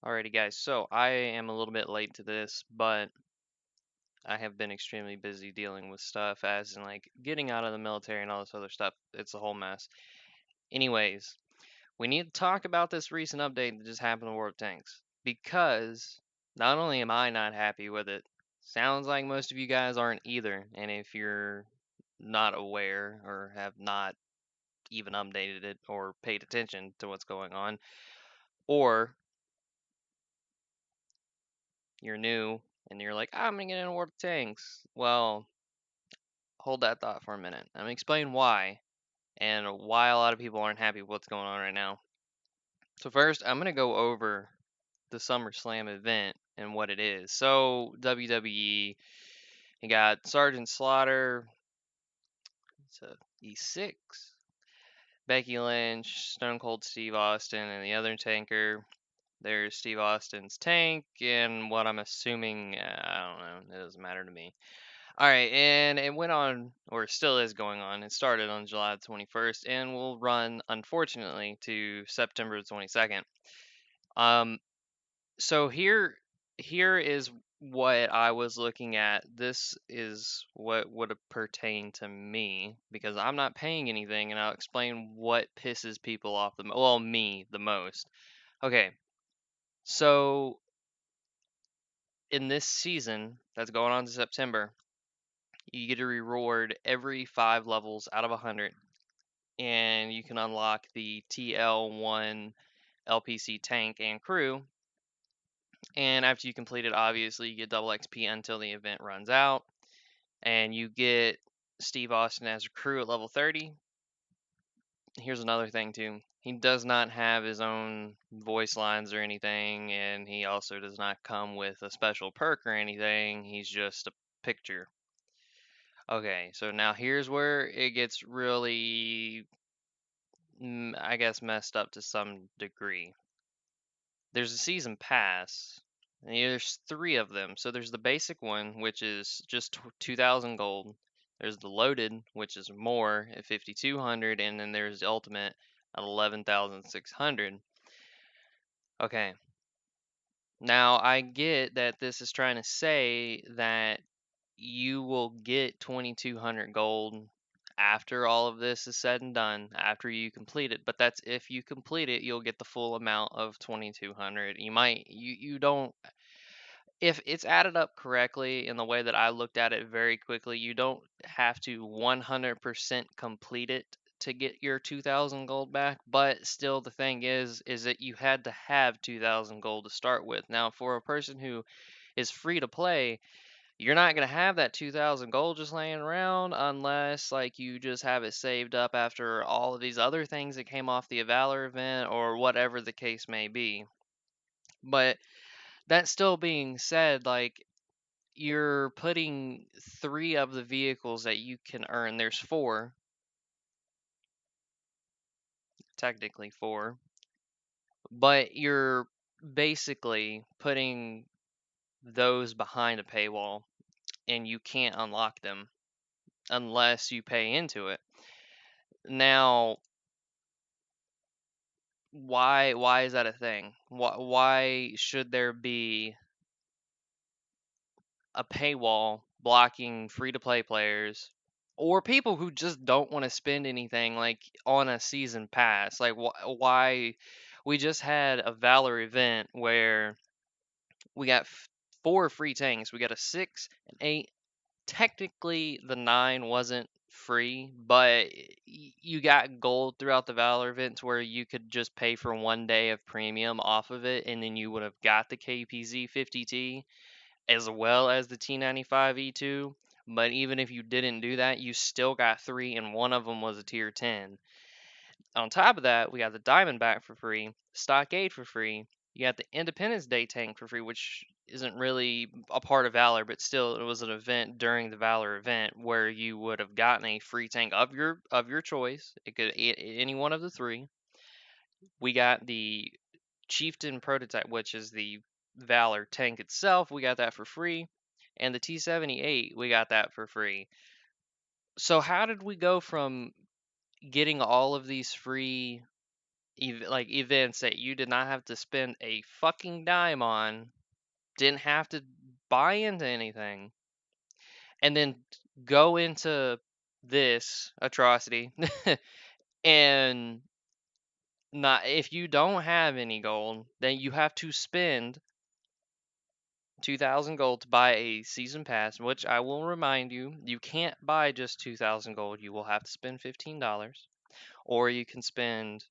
Alrighty, guys. So I am a little bit late to this, but I have been extremely busy dealing with stuff, as in like getting out of the military and all this other stuff. It's a whole mess. Anyways, we need to talk about this recent update that just happened to Warp Tanks because not only am I not happy with it, sounds like most of you guys aren't either. And if you're not aware or have not even updated it or paid attention to what's going on, or you're new and you're like, I'm gonna get into Warp Tanks. Well, hold that thought for a minute. I'm gonna explain why and why a lot of people aren't happy with what's going on right now. So first, I'm gonna go over the SummerSlam event and what it is. So WWE, you got Sergeant Slaughter, it's a E6, Becky Lynch, Stone Cold Steve Austin, and the other tanker. There's Steve Austin's tank, and what I'm assuming, I don't know, it doesn't matter to me. All right, and it went on, or still is going on. It started on July 21st and will run, unfortunately, to September 22nd. Um, so here is what I was looking at. This is what would pertain to me because I'm not paying anything, and I'll explain what pisses people off well, me the most. Okay, so in this season that's going on to September, you get a reward every 5 levels out of 100, and you can unlock the TL1 LPC tank and crew. And after you complete it, obviously you get double XP until the event runs out, and you get Steve Austin as a crew at level 30. Here's another thing too. He does not have his own voice lines or anything, and he also does not come with a special perk or anything. He's just a picture. Okay, so now here's where it gets really, I guess, messed up to some degree. There's a season pass, and there's 3 of them. So there's the basic one, which is just 2,000 gold. There's the loaded, which is more at 5,200, and then there's the ultimate at 11,600. Okay, now I get that this is trying to say that you will get 2,200 gold after all of this is said and done, after you complete it. But that's if you complete it, you'll get the full amount of 2,200. You don't, if it's added up correctly in the way that I looked at it very quickly, you don't have to 100% complete it to get your 2,000 gold back. But still, the thing is that you had to have 2,000 gold to start with. Now, for a person who is free to play, you're not going to have that 2,000 gold just laying around unless like you just have it saved up after all of these other things that came off the Valor event or whatever the case may be. But that still being said, like, you're putting 3 of the vehicles that you can earn. There's 4, technically 4, but you're basically putting those behind a paywall and you can't unlock them unless you pay into it. Now, why is that a thing? Why should there be a paywall blocking free to play players or people who just don't want to spend anything like on a season pass? Like why we just had a Valor event where we got 4 free tanks. We got a 6, an 8. Technically the 9 wasn't free, but you got gold throughout the Valor events where you could just pay for 1 day of premium off of it, and then you would have got the KPZ 50T as well as the T95 E2. But even if you didn't do that, you still got 3, and one of them was a tier 10. On top of that, we got the Diamondback for free, Stockade for free. You got the Independence Day tank for free, which isn't really a part of Valor, but still, it was an event during the Valor event where you would have gotten a free tank of your choice. It could any one of the 3. We got the Chieftain prototype, which is the Valor tank itself. We got that for free, and the T78, we got that for free. So how did we go from getting all of these free like events that you did not have to spend a fucking dime on, didn't have to buy into anything, and then go into this atrocity and not, if you don't have any gold, then you have to spend 2,000 gold to buy a season pass, which I will remind you, you can't buy just 2,000 gold. You will have to spend $15, or you can spend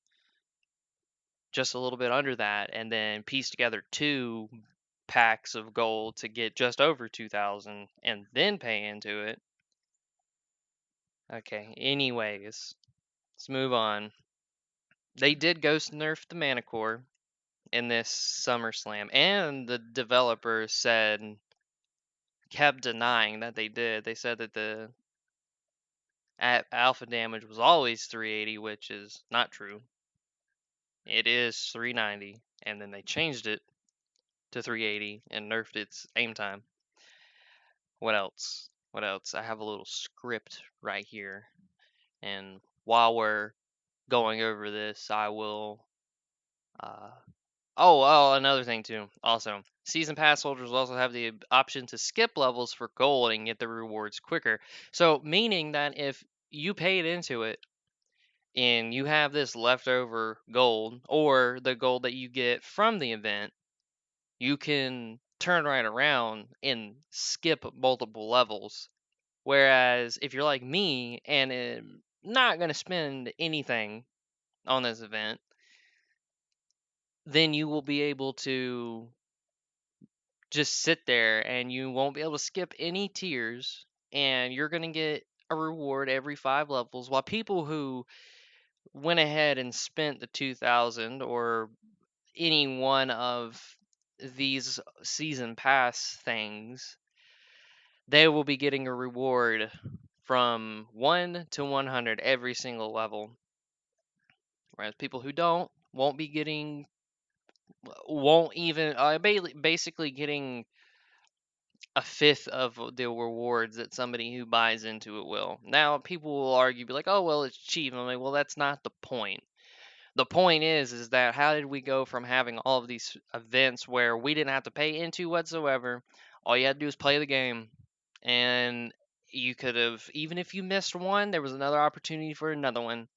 just a little bit under that and then piece together 2 packs of gold to get just over 2,000 and then pay into it. Okay, anyways, let's move on. They did ghost nerf the mana core in this SummerSlam, and the developers kept denying that they did. They said that the alpha damage was always 380, which is not true. It is 390, and then they changed it to 380 and nerfed its aim time. What else? What else? I have a little script right here, and while we're going over this, I will. Oh, another thing too. Also, season pass holders also have the option to skip levels for gold and get the rewards quicker. So, meaning that if you paid into it and you have this leftover gold or the gold that you get from the event, you can turn right around and skip multiple levels. Whereas if you're like me and not going to spend anything on this event, then you will be able to just sit there and you won't be able to skip any tiers, and you're going to get a reward every 5 levels, while people who went ahead and spent the 2,000 or any one of these season pass things, they will be getting a reward from 1 to 100 every single level. Whereas people who don't won't be getting, won't even, basically getting a fifth of the rewards that somebody who buys into it will. Now, people will argue, be like, oh, well, it's cheap. I'm like, well, that's not the point. The point is that how did we go from having all of these events where we didn't have to pay into whatsoever? All you had to do was play the game, and you could have, even if you missed one, there was another opportunity for another one.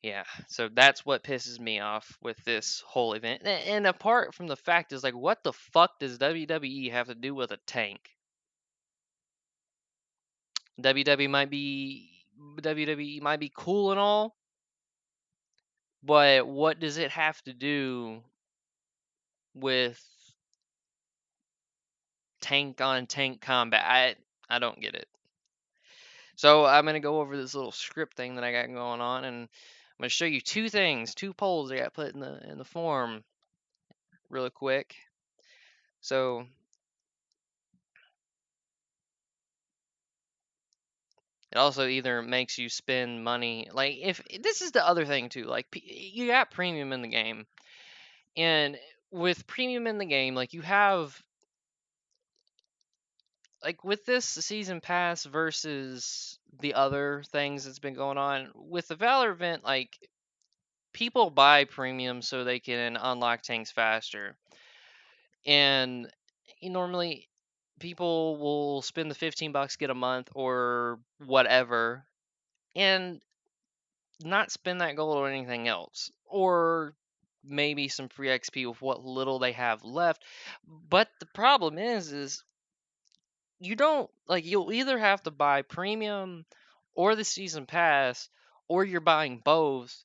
Yeah, so that's what pisses me off with this whole event. And apart from the fact is, like, what the fuck does WWE have to do with a tank? WWE might be cool and all, but what does it have to do with tank on tank combat? I don't get it. So I'm gonna go over this little script thing that I got going on, and I'm gonna show you 2 things, 2 polls I got put in the form really quick. So it also either makes you spend money, like, if this is the other thing too, like, you got premium in the game, and with premium in the game, like, you have, like, with this season pass versus the other things that's been going on with the Valor event, like, people buy premium so they can unlock tanks faster, and normally people will spend the $15, get a month or whatever, and not spend that gold or anything else, or maybe some free XP with what little they have left. But the problem is you don't, like, you'll either have to buy premium or the season pass, or you're buying both,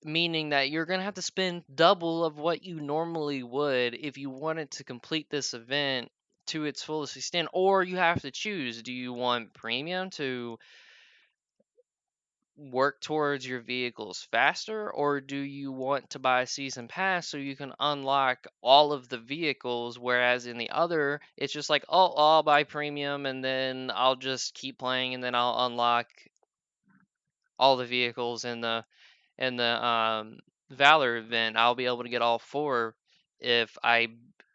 meaning that you're going to have to spend double of what you normally would if you wanted to complete this event to its fullest extent. Or you have to choose, do you want premium to work towards your vehicles faster, or do you want to buy a season pass so you can unlock all of the vehicles, whereas in the other it's just like, oh, I'll buy premium and then I'll just keep playing and then I'll unlock all the vehicles in the Valor event. I'll be able to get all 4 if I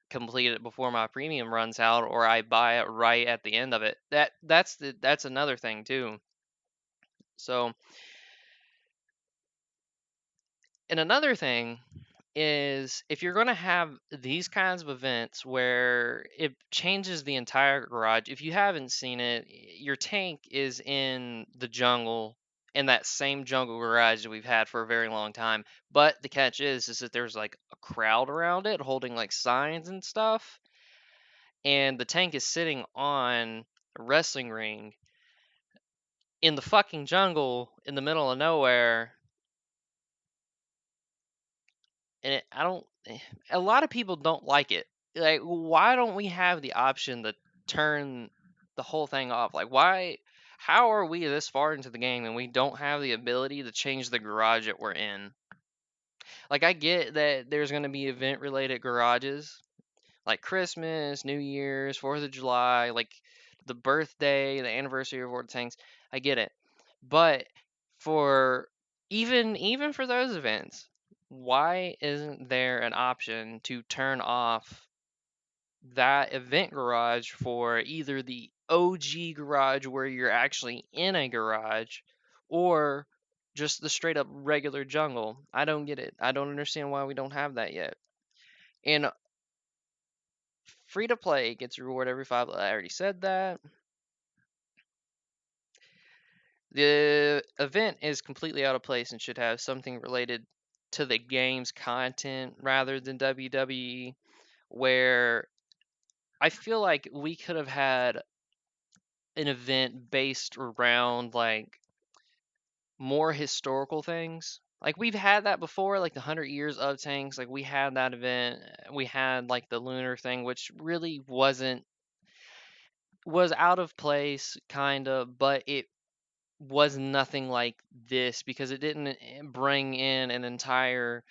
complete it before my premium runs out, or I buy it right at the end of it. That's another thing too. So And another thing is if you're going to have these kinds of events where it changes the entire garage, if you haven't seen it, your tank is in the jungle, in that same jungle garage that we've had for a very long time. But the catch is that there's like a crowd around it holding like signs and stuff, and the tank is sitting on a wrestling ring in the fucking jungle in the middle of nowhere. And I don't. A lot of people don't like it. Like, why don't we have the option to turn the whole thing off? Like, why? How are we this far into the game and we don't have the ability to change the garage that we're in? Like, I get that there's going to be event related garages, like Christmas, New Year's, 4th of July, like the birthday, the anniversary of World of Tanks. I get it. But for even for those events, why isn't there an option to turn off that event garage for either the OG garage where you're actually in a garage or just the straight up regular jungle? I don't get it. I don't understand why we don't have that yet. And free to play gets a reward every 5. I already said that. The event is completely out of place and should have something related to the game's content rather than WWE, where I feel like we could have had an event based around like more historical things. Like we've had that before, like the 100 years of tanks. Like we had that event. We had like the lunar thing, which really was out of place, kind of, but it was nothing like this because it didn't bring in an entire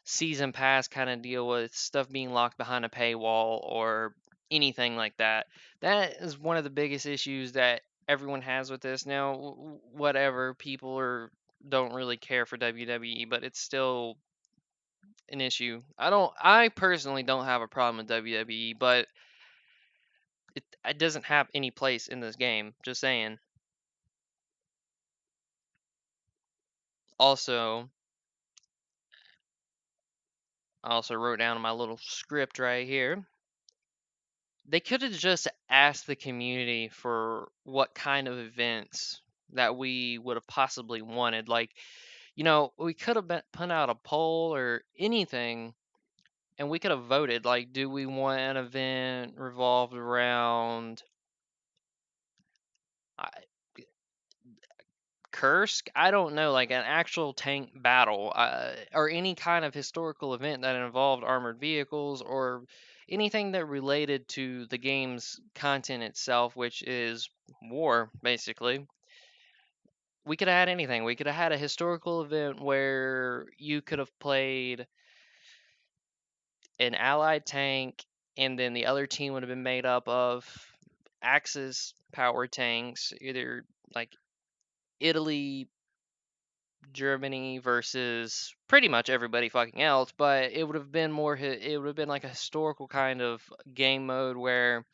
season pass kind of deal with stuff being locked behind a paywall or anything like that. That is one of the biggest issues that everyone has with this now. Whatever, people are don't really care for WWE, but it's still an issue. I personally don't have a problem with WWE, but it doesn't have any place in this game. Just saying. Also, I also wrote down in my little script right here. They could have just asked the community for what kind of events that we would have possibly wanted. Like, we could have put out a poll or anything and we could have voted. Like, do we want an event revolved around I- Kursk? I don't know, like an actual tank battle or any kind of historical event that involved armored vehicles or anything that related to the game's content itself, which is war, basically. We could have had anything. We could have had a historical event where you could have played an allied tank and then the other team would have been made up of Axis power tanks, either like Italy, Germany versus pretty much everybody fucking else, but it would have been it would have been like a historical kind of game mode where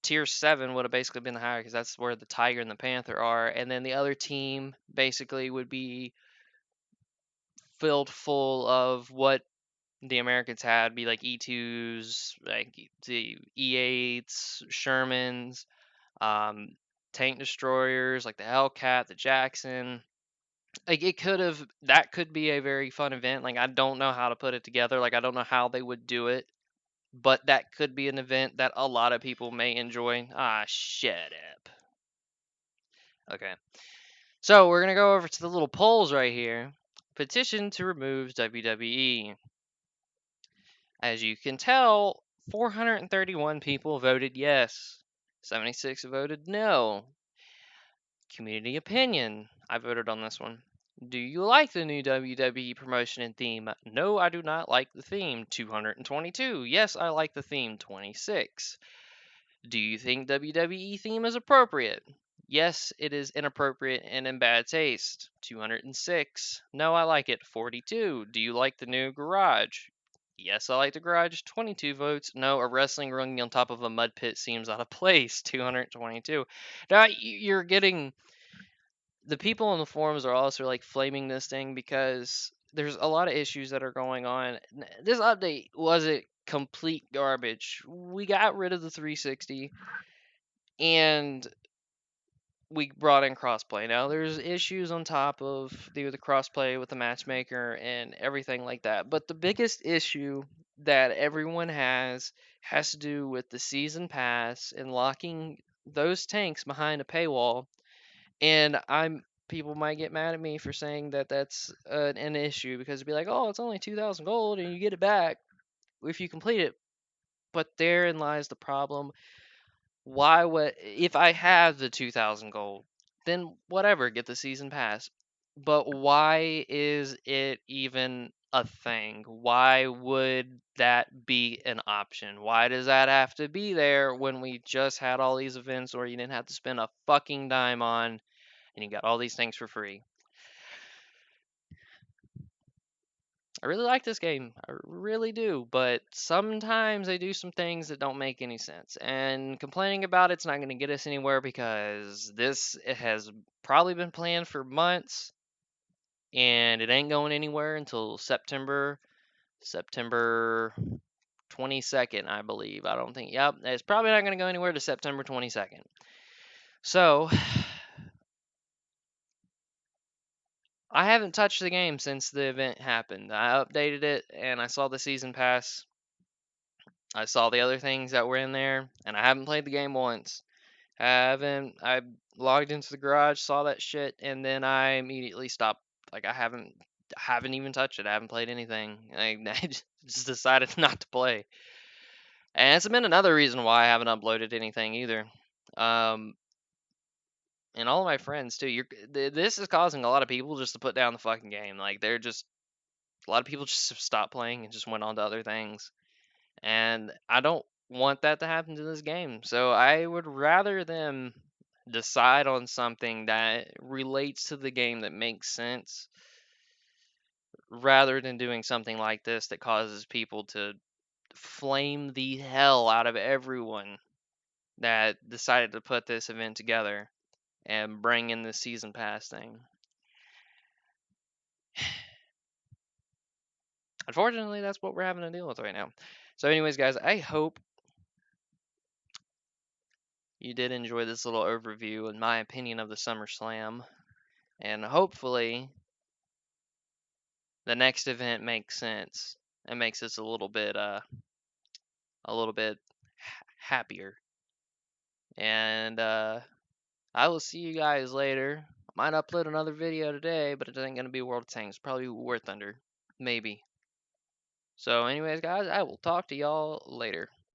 tier 7 would have basically been the higher because that's where the Tiger and the Panther are, and then the other team basically would be filled full of what the Americans had, be like E2s, like the E8s, Shermans, um, tank destroyers like the Hellcat, the Jackson. Like that could be a very fun event. Like I don't know how to put it together. Like I don't know how they would do it, but that could be an event that a lot of people may enjoy. Ah, shut up. Okay. So we're gonna go over to the little polls right here. Petition to remove WWE. As you can tell, 431 people voted yes. 76 voted no. Community opinion. I voted on this one. Do you like the new WWE promotion and theme? No, I do not like the theme. 222. Yes, I like the theme. 26. Do you think WWE theme is appropriate? Yes, it is inappropriate and in bad taste. 206. No, I like it. 42. Do you like the new garage? Yes, I like the garage. 22 votes. No, a wrestling ring on top of a mud pit seems out of place. 222. Now, you're getting the people on the forums are also like flaming this thing because there's a lot of issues that are going on. This update wasn't complete garbage. We got rid of the 360 and we brought in crossplay. Now there's issues on top of the crossplay with the matchmaker and everything like that. But the biggest issue that everyone has to do with the season pass and locking those tanks behind a paywall. And I'm people might get mad at me for saying that that's an issue because it'd be like, oh, it's only 2,000 gold and you get it back if you complete it. But therein lies the problem. Why would if I have the 2,000 gold, then whatever, get the season pass. But why is it even a thing? Why would that be an option? Why does that have to be there when we just had all these events where you didn't have to spend a fucking dime on and you got all these things for free? I really like this game. I really do. But sometimes they do some things that don't make any sense. And complaining about it's not going to get us anywhere because this it has probably been planned for months and it ain't going anywhere until September 22nd, I believe. I don't think. Yep, it's probably not going to go anywhere to September 22nd. So, I haven't touched the game since the event happened. I updated it and I saw the season pass. I saw the other things that were in there, and I haven't played the game once. I logged into the garage, saw that shit, and then I immediately stopped. Like I haven't even touched it. I haven't played anything. I just decided not to play, and it's been another reason why I haven't uploaded anything either. Um, and all of my friends too. This is causing a lot of people just to put down the fucking game. Like they're just a lot of people just stopped playing and just went on to other things. And I don't want that to happen to this game. So I would rather them decide on something that relates to the game that makes sense rather than doing something like this that causes people to flame the hell out of everyone that decided to put this event together and bring in the season pass thing. Unfortunately, that's what we're having to deal with right now. So anyways, guys, I hope you did enjoy this little overview and my opinion of the SummerSlam. And hopefully the next event makes sense and makes us a little bit happier. And I will see you guys later. I might upload another video today, but it ain't gonna be World of Tanks. Probably War Thunder. Maybe. So anyways guys, I will talk to y'all later.